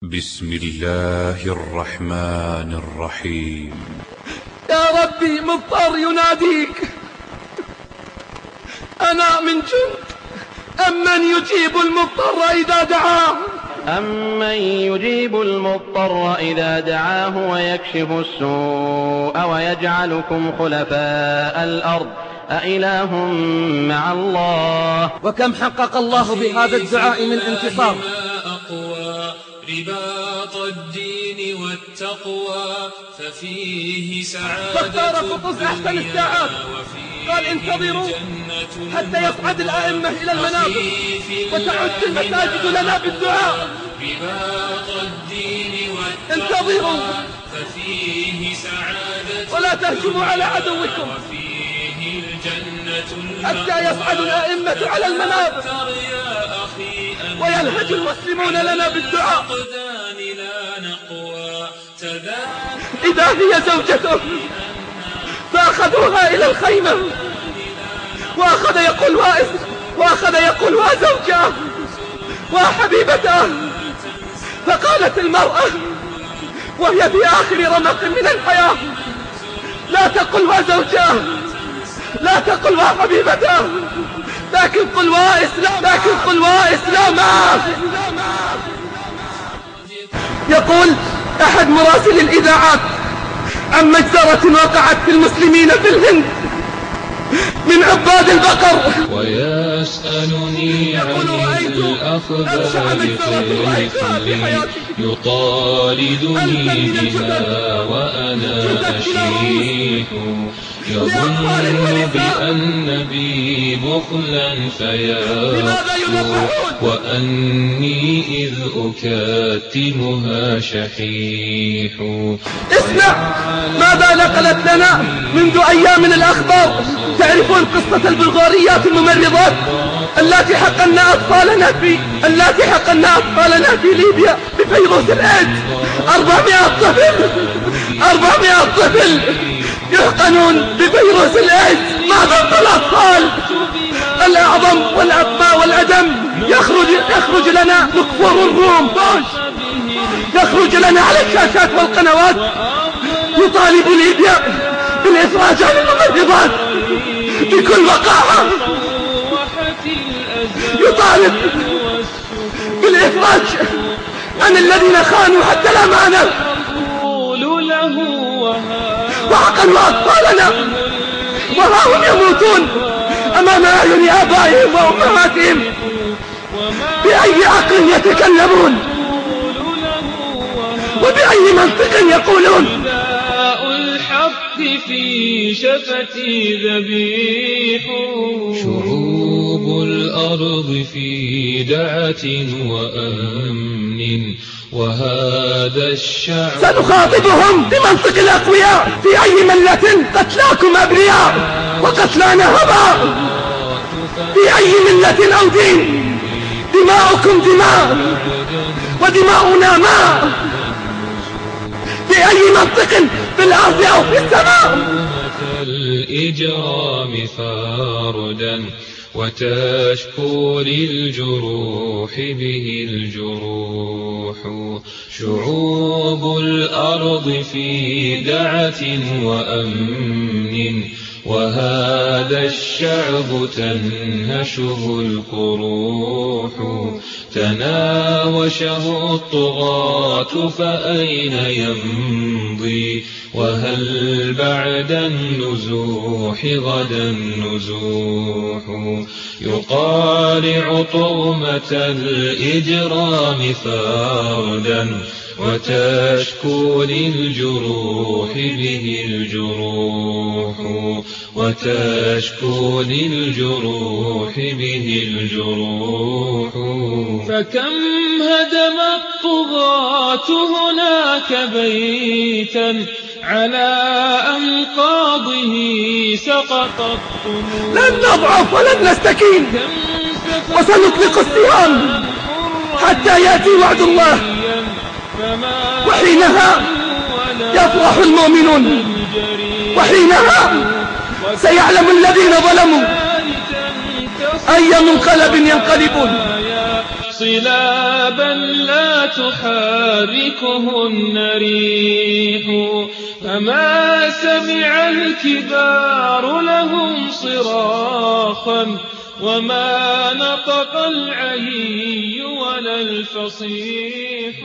بسم الله الرحمن الرحيم. يا ربي مضطر يناديك، أنا من جند أمن يجيب المضطر إذا دعاه، أمن يجيب المضطر إذا دعاه ويكشف السوء ويجعلكم خلفاء الأرض أإله مع الله. وكم حقق الله بهذا الدعاء من انتصار. رباط الدين والتقوى ففيه سعادة فاختار قطز أحسن الساعات، قال انتظروا حتى يصعد الأئمة إلى المنابر وتعد المساجد لنا بالدعاء. رباط الدين انتظروا ففيه سعادة ولا تهجموا على عدوكم وفيه الجنة حتى يصعد الأئمة على المنابر ويلهج المسلمون لنا بالدعاء. إذا هي زوجته فأخذوها إلى الخيمة وأخذ يقول وزوجاه وحبيبته، فقالت المرأة وهي في آخر رمق من الحياة: لا تقل وزوجاه، لا تقل وحبيبته، لكن قل وإسلاما. يقول أحد مراسل الإذاعات عن مجزرة وقعت في المسلمين في الهند من عباد البقر، ويسألني عن الأخبار طفل يطاردني بها وأنا أشيح، يظن بأن بي بخلا فيكفر وأني إذ أكاتمها شحيح. اسمع ماذا نقلت لنا منذ أيام الأخبار. تعرفون قصة البلغاريات الممرضات اللاتي حقن أطفالنا في ليبيا بفيروس الإيدز؟ 400 طفل يحقنون بفيروس الإيدز. ماذا الأطفال الأعظم والأطباء والأدم يخرج لنا دكتور الروم يخرج لنا على الشاشات والقنوات يطالب ليبيا بالإفراج عن الممرضات بكل وقاحة، يطالب بالإفراج عن الذين خانوا حتى الأمانة وحقنوا أطفالنا وها هم يموتون أمام أعين آبائهم وأمهاتهم. بأي عقل يتكلمون وبأي منطق يقولون؟ الحق في شفتي ذبيح، شعوب الأرض في دعة وأمن وهذا الشعب. سنخاطبهم بمنطق الأقوياء: في أي ملة قتلاكم أبرياء وقتلانا هباء، في أي ملة أو دين دماؤكم دماء ودماؤنا ماء، في أي منطق في الأرض أو في السماء. الإجرام فاردا وتشكو للجروح به الجروح، شعوب الأرض في دعة وأمن وهذا الشعب تنهشه القروح، تناوشه الطغاة فأين يمضي وهل بعد النزوح غدا نزوح، يقارع طغمة الإجرام فردا وتشكو للجروح به الجروح، وتشكو للجروح به الجروح. فكم هدم الطغاة هناك بيتا على أنقاضه سقطت طموح. لن نضعف ولن نستكين وسنطلق السهام حتى يأتي وعد الله، وحينها يفرح المؤمنون، وحينها سيعلم الذين ظلموا أي منقلب ينقلبون. صلابا لا تحركهن ريح فما سمع الكبار لهم صراخا وما نطق العهي ولا الفصيح